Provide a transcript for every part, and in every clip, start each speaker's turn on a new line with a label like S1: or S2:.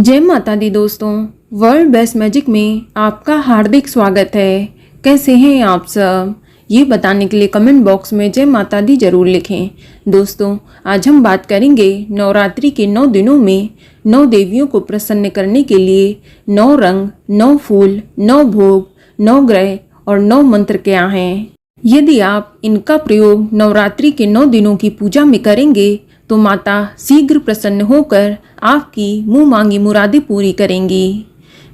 S1: जय माता दी दोस्तों, वर्ल्ड बेस्ट मैजिक में आपका हार्दिक स्वागत है। कैसे हैं आप सब? ये बताने के लिए कमेंट बॉक्स में जय माता दी जरूर लिखें। दोस्तों, आज हम बात करेंगे नवरात्रि के 9 दिनों में 9 देवियों को प्रसन्न करने के लिए 9 रंग, 9 फूल, 9 भोग, 9 ग्रह और 9 मंत्र क्या हैं। यदि आप इनका प्रयोग नवरात्रि के 9 दिनों की पूजा में करेंगे तो माता शीघ्र प्रसन्न होकर आपकी मुंह मांगी मुरादें पूरी करेंगी।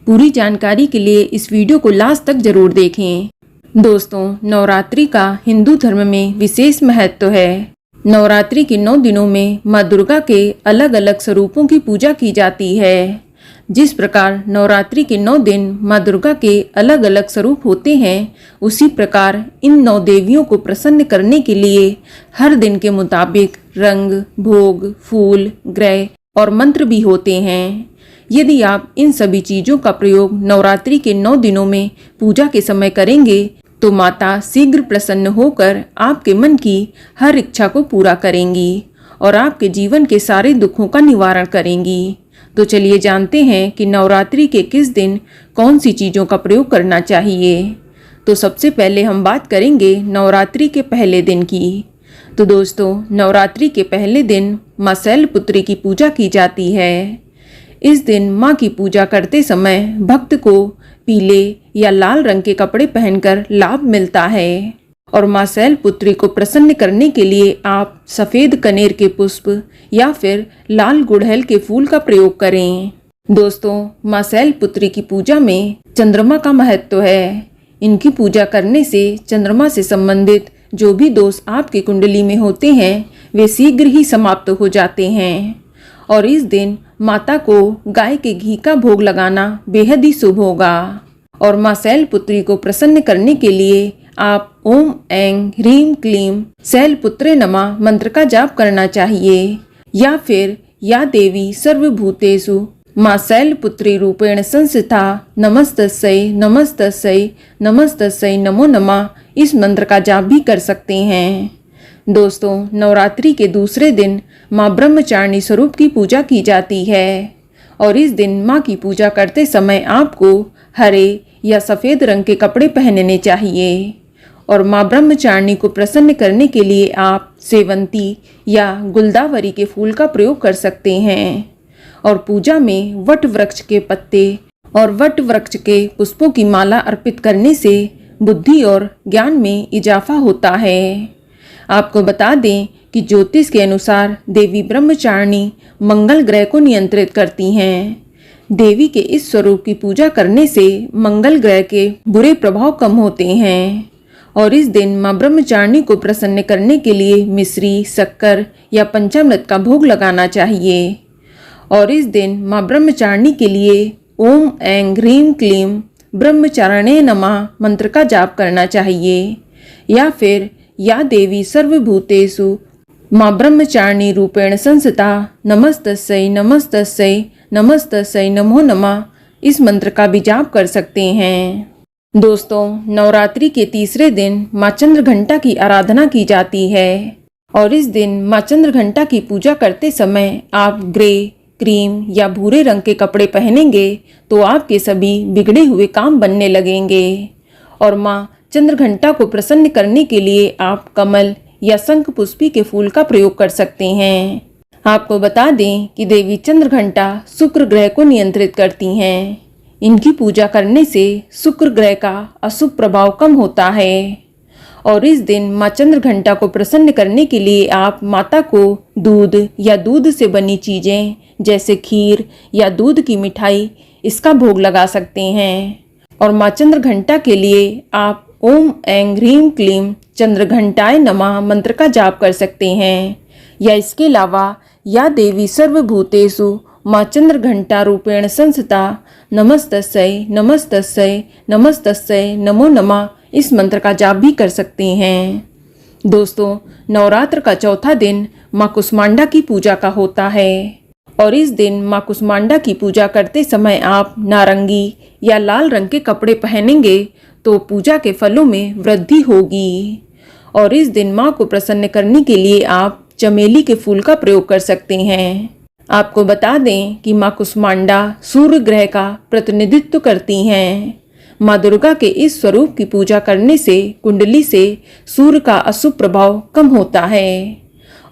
S1: पूरी जानकारी के लिए इस वीडियो को लास्ट तक जरूर देखें। दोस्तों, नवरात्रि का हिंदू धर्म में विशेष महत्व है। नवरात्रि के 9 दिनों में माँ दुर्गा के अलग अलग स्वरूपों की पूजा की जाती है। जिस प्रकार नवरात्रि के 9 दिन माँ दुर्गा के अलग अलग स्वरूप होते हैं, उसी प्रकार इन 9 देवियों को प्रसन्न करने के लिए हर दिन के मुताबिक रंग, भोग, फूल, ग्रह और मंत्र भी होते हैं। यदि आप इन सभी चीज़ों का प्रयोग नवरात्रि के 9 दिनों में पूजा के समय करेंगे तो माता शीघ्र प्रसन्न होकर आपके मन की हर इच्छा को पूरा करेंगी और आपके जीवन के सारे दुखों का निवारण करेंगी। तो चलिए जानते हैं कि नवरात्रि के किस दिन कौन सी चीज़ों का प्रयोग करना चाहिए। तो सबसे पहले हम बात करेंगे नवरात्रि के पहले दिन की। तो दोस्तों, नवरात्रि के पहले दिन माँ शैलपुत्री की पूजा की जाती है। इस दिन माँ की पूजा करते समय भक्त को पीले या लाल रंग के कपड़े पहनकर लाभ मिलता है और माँ शैलपुत्री को प्रसन्न करने के लिए आप सफ़ेद कनेर के पुष्प या फिर लाल गुड़हल के फूल का प्रयोग करें। दोस्तों, माँ शैलपुत्री की पूजा में चंद्रमा का महत्व है। इनकी पूजा करने से चंद्रमा से संबंधित जो भी दोष आपकी कुंडली में होते हैं वे शीघ्र ही समाप्त हो जाते हैं और इस दिन माता को गाय के घी का भोग लगाना बेहद ही शुभ होगा। और माँ शैलपुत्री को प्रसन्न करने के लिए आप ओम ऐं ह्रीं क्लीं शैलपुत्रे नमः मंत्र का जाप करना चाहिए या फिर या देवी सर्वभूतेषु माँ शैलपुत्री रूपेण संस्थिता नमस्तस्यै नमस्तस्यै नमस्तस्यै नमो नमः इस मंत्र का जाप भी कर सकते हैं। दोस्तों, नवरात्रि के दूसरे दिन माँ ब्रह्मचारिणी स्वरूप की पूजा की जाती है और इस दिन माँ की पूजा करते समय आपको हरे या सफ़ेद रंग के कपड़े पहनने चाहिए और माँ ब्रह्मचारिणी को प्रसन्न करने के लिए आप सेवंती या गुलदावरी के फूल का प्रयोग कर सकते हैं और पूजा में वट वृक्ष के पत्ते और वट वृक्ष के पुष्पों की माला अर्पित करने से बुद्धि और ज्ञान में इजाफा होता है। आपको बता दें कि ज्योतिष के अनुसार देवी ब्रह्मचारिणी मंगल ग्रह को नियंत्रित करती हैं। देवी के इस स्वरूप की पूजा करने से मंगल ग्रह के बुरे प्रभाव कम होते हैं और इस दिन माँ ब्रह्मचारिणी को प्रसन्न करने के लिए मिश्री, शक्कर या पंचामृत का भोग लगाना चाहिए और इस दिन माँ ब्रह्मचारिणी के लिए ओम ऐं ह्रीं क्लीं ब्रह्मचारिणे नमः मंत्र का जाप करना चाहिए या फिर या देवी सर्वभूतेषु माँ ब्रह्मचारिणी रूपेण संस्थिता नमस्तस्यै नमस्तस्यै नमस्तस्यै नमो नमः इस मंत्र का भी जाप कर सकते हैं। दोस्तों, नवरात्रि के तीसरे दिन माँ चंद्रघंटा की आराधना की जाती है और इस दिन माँ चंद्रघंटा की पूजा करते समय आप ग्रे, क्रीम या भूरे रंग के कपड़े पहनेंगे तो आपके सभी बिगड़े हुए काम बनने लगेंगे और माँ चंद्रघंटा को प्रसन्न करने के लिए आप कमल या शंख पुष्पी के फूल का प्रयोग कर सकते हैं। आपको बता दें कि देवी चंद्रघंटा शुक्र ग्रह को नियंत्रित करती हैं। इनकी पूजा करने से शुक्र ग्रह का अशुभ प्रभाव कम होता है और इस दिन माँ चंद्रघंटा को प्रसन्न करने के लिए आप माता को दूध या दूध से बनी चीज़ें जैसे खीर या दूध की मिठाई इसका भोग लगा सकते हैं और माँ चंद्रघंटा के लिए आप ओम ऐं ह्रीं क्लीं चंद्रघंटाय नमः मंत्र का जाप कर सकते हैं या इसके अलावा या देवी सर्वभूतेषु माँ चंद्रघंटा रूपेण संस्थिता नमस्तस्यै नमस्तस्यै नमस्तस्यै नमो नमः इस मंत्र का जाप भी कर सकते हैं। दोस्तों, नवरात्र का चौथा दिन माँ कुष्मांडा की पूजा का होता है और इस दिन माँ कुष्मांडा की पूजा करते समय आप नारंगी या लाल रंग के कपड़े पहनेंगे तो पूजा के फलों में वृद्धि होगी और इस दिन माँ को प्रसन्न करने के लिए आप चमेली के फूल का प्रयोग कर सकते हैं। आपको बता दें कि माँ कुष्मांडा सूर्य ग्रह का प्रतिनिधित्व करती हैं। माँ दुर्गा के इस स्वरूप की पूजा करने से कुंडली से सूर्य का अशुभ प्रभाव कम होता है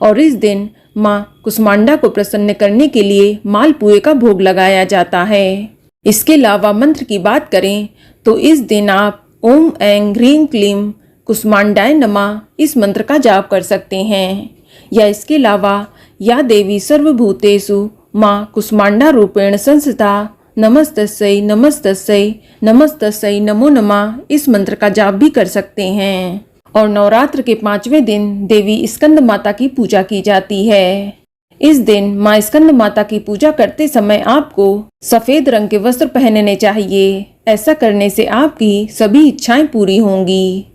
S1: और इस दिन माँ कुष्मांडा को प्रसन्न करने के लिए मालपुए का भोग लगाया जाता है। इसके अलावा मंत्र की बात करें तो इस दिन आप ओम ऐं ह्रीं क्लीं कुष्मांडाय नमः इस मंत्र का जाप कर सकते हैं या इसके अलावा या देवी सर्वभूतेषु माँ कुष्मांडा रूपेण संस्थिता नमस्तस्यै नमस्तस्यै नमस्तस्यै नमो नमः इस मंत्र का जाप भी कर सकते हैं। और नवरात्र के 5वें दिन देवी स्कंद माता की पूजा की जाती है। इस दिन माँ स्कंद माता की पूजा करते समय आपको सफेद रंग के वस्त्र पहनने चाहिए। ऐसा करने से आपकी सभी इच्छाएं पूरी होंगी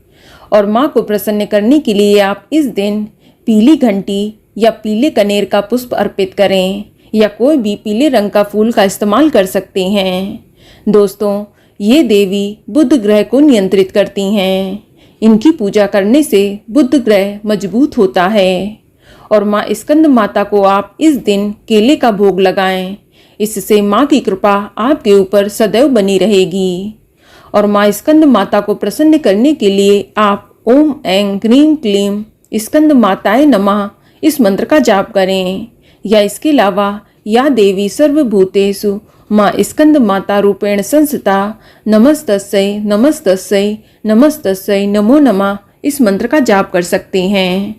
S1: और माँ को प्रसन्न करने के लिए आप इस दिन पीली घंटी या पीले कनेर का पुष्प अर्पित करें या कोई भी पीले रंग का फूल का इस्तेमाल कर सकते हैं। दोस्तों, ये देवी बुध ग्रह को नियंत्रित करती हैं। इनकी पूजा करने से बुध ग्रह मजबूत होता है और माँ स्कंद माता को आप इस दिन केले का भोग लगाएं। इससे माँ की कृपा आपके ऊपर सदैव बनी रहेगी। और माँ स्कंद माता को प्रसन्न करने के लिए आप ओम ऐं ह्रीं क्लीं स्कंद माताय नमः इस मंत्र का जाप करें या इसके अलावा या देवी सर्वभूतेषु माँ स्कंद माता रूपेण संस्थिता नमस्तस्यै नमस्तस्यै नमस्तस्यै नमो नमः इस मंत्र का जाप कर सकते हैं।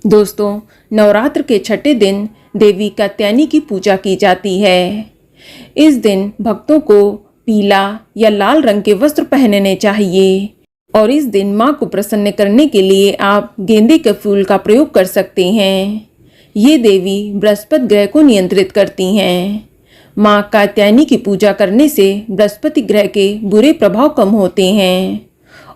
S1: दोस्तों, नवरात्र के छठे दिन देवी कात्यायनी की पूजा की जाती है। इस दिन भक्तों को पीला या लाल रंग के वस्त्र पहनने चाहिए और इस दिन माँ को प्रसन्न करने के लिए आप गेंदे के फूल का प्रयोग कर सकते हैं। ये देवी बृहस्पति ग्रह को नियंत्रित करती हैं। माँ कात्यायनी की पूजा करने से बृहस्पति ग्रह के बुरे प्रभाव कम होते हैं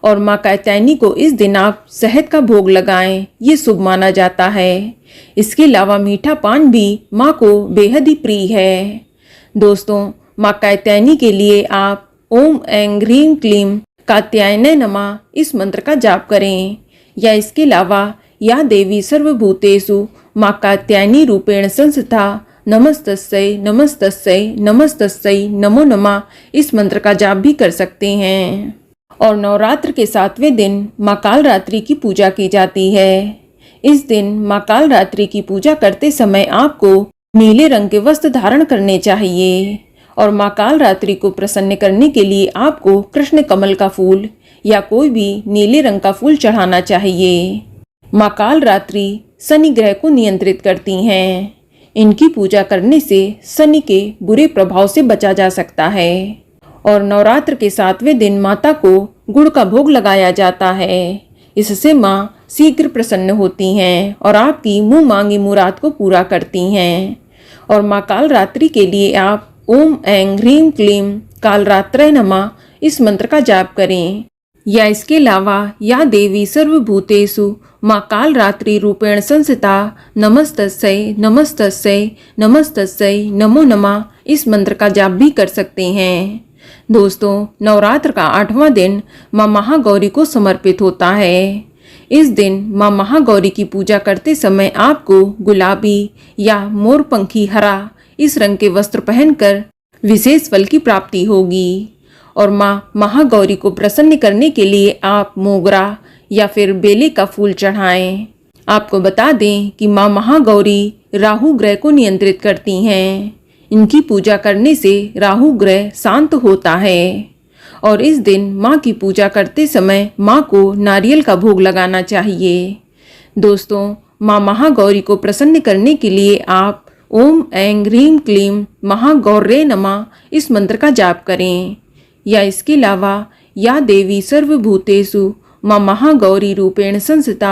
S1: और माँ कात्यायनी को इस दिन आप शहद का भोग लगाएं, ये शुभ माना जाता है। इसके अलावा मीठा पान भी माँ को बेहद ही प्रिय है। दोस्तों, माँ कात्यायनी के लिए आप ओम ऐं ह्रीं क्लीं कात्यायनाय नमः इस मंत्र का जाप करें या इसके अलावा या देवी सर्वभूतेषु माँ कात्यायनी रूपेण संस्थिता नमस्तस्यै नमस्तस्यै नमस्तस्यै नमो नमः इस मंत्र का जाप भी कर सकते हैं। और नवरात्र के 7वें दिन माँ कालरात्रि की पूजा की जाती है। इस दिन माँ कालरात्रि की पूजा करते समय आपको नीले रंग के वस्त्र धारण करने चाहिए और माँ कालरात्रि को प्रसन्न करने के लिए आपको कृष्ण कमल का फूल या कोई भी नीले रंग का फूल चढ़ाना चाहिए। माँ कालरात्रि शनि ग्रह को नियंत्रित करती हैं। इनकी पूजा करने से शनि के बुरे प्रभाव से बचा जा सकता है। और नवरात्र के 7वें दिन माता को गुड़ का भोग लगाया जाता है। इससे माँ शीघ्र प्रसन्न होती हैं और आपकी मुँह मांगी मुराद को पूरा करती हैं। और माँ कालरात्रि के लिए आप ओम ऐं ह्रीं क्लीं कालरात्रय नमः इस मंत्र का जाप करें या इसके अलावा या देवी सर्वभूतेषु माँ कालरात्रि रूपेण संस्थिता नमस्तस्यै नमस्तस्यै नमस्तस्यै नमो नमः इस मंत्र का जाप भी कर सकते हैं। दोस्तों, नवरात्र का 8वां दिन माँ महागौरी को समर्पित होता है। इस दिन माँ महागौरी की पूजा करते समय आपको गुलाबी या मोरपंखी हरा इस रंग के वस्त्र पहनकर विशेष फल की प्राप्ति होगी। और माँ महागौरी को प्रसन्न करने के लिए आप मोगरा या फिर बेले का फूल चढ़ाएं। आपको बता दें कि माँ महागौरी राहु ग्रह को नियंत्रित करती हैं। इनकी पूजा करने से राहु ग्रह शांत होता है और इस दिन माँ की पूजा करते समय माँ को नारियल का भोग लगाना चाहिए। दोस्तों, माँ महागौरी को प्रसन्न करने के लिए आप ओम ऐं ह्रीं क्लीं महागौर्ये नमः इस मंत्र का जाप करें या इसके अलावा या देवी सर्वभूतेषु माँ महागौरी रूपेण संस्थिता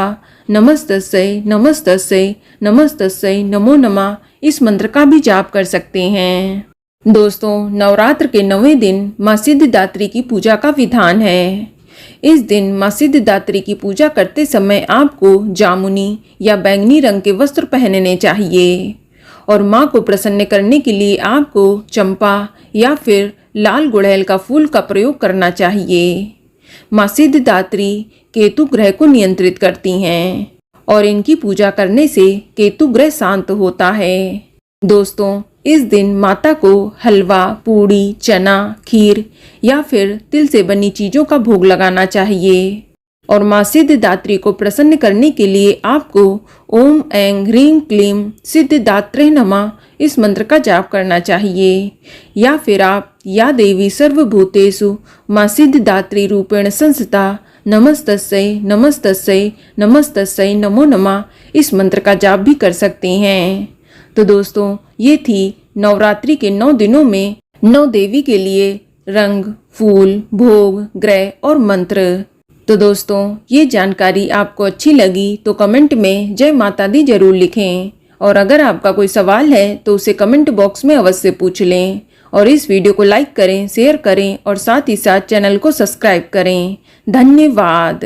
S1: नमस्तस्यै नमस्तस्यै नमस्तस्यै नमो नमः इस मंत्र का भी जाप कर सकते हैं। दोस्तों, नवरात्र के 9वें दिन माँ सिद्धिदात्री की पूजा का विधान है। इस दिन माँ सिद्धिदात्री की पूजा करते समय आपको जामुनी या बैंगनी रंग के वस्त्र पहनने चाहिए और माँ को प्रसन्न करने के लिए आपको चंपा या फिर लाल गुड़हल का फूल का प्रयोग करना चाहिए। माँ सिद्धिदात्री केतु ग्रह को नियंत्रित करती हैं और इनकी पूजा करने से केतु ग्रह शांत होता है। दोस्तों, इस दिन माता को हलवा, पूड़ी, चना, खीर या फिर तिल से बनी चीजों का भोग लगाना चाहिए। और माँ सिद्धिदात्री को प्रसन्न करने के लिए आपको ओम ऐं ह्रीं क्लीं सिद्धिदात्रे नमः इस मंत्र का जाप करना चाहिए। या फिर आप या देवी सर्वभूतेषु माँ सिद्धिदात्री रूपेण संस्थिता नमस्तस्यै नमस्तस्यै नमस्तस्यै नमो नमः इस मंत्र का जाप भी कर सकते हैं। तो दोस्तों, ये थी नवरात्रि के 9 दिनों में 9 देवी के लिए रंग, फूल, भोग, ग्रह और मंत्र। तो दोस्तों, ये जानकारी आपको अच्छी लगी तो कमेंट में जय माता दी जरूर लिखें। और अगर आपका कोई सवाल है तो उसे कमेंट बॉक्स में अवश्य पूछ लें। और इस वीडियो को लाइक करें, शेयर करें और साथ ही साथ चैनल को सब्सक्राइब करें। धन्यवाद।